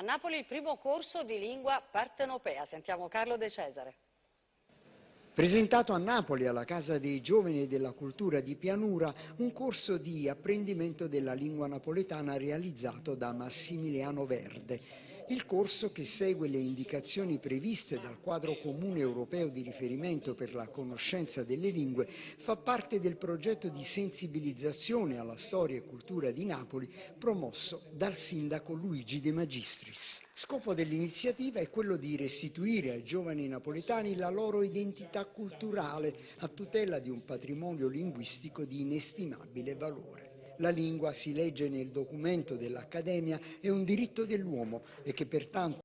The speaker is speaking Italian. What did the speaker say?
Napoli il primo corso di lingua partenopea. Sentiamo Carlo De Cesare. Presentato a Napoli alla Casa dei Giovani e della Cultura di Pianura, un corso di apprendimento della lingua napoletana realizzato da Massimiliano Verde. Il corso, che segue le indicazioni previste dal quadro comune europeo di riferimento per la conoscenza delle lingue, fa parte del progetto di sensibilizzazione alla storia e cultura di Napoli promosso dal sindaco Luigi De Magistris. Scopo dell'iniziativa è quello di restituire ai giovani napoletani la loro identità culturale a tutela di un patrimonio linguistico di inestimabile valore. La lingua, si legge nel documento dell'Accademia, è un diritto dell'uomo e che pertanto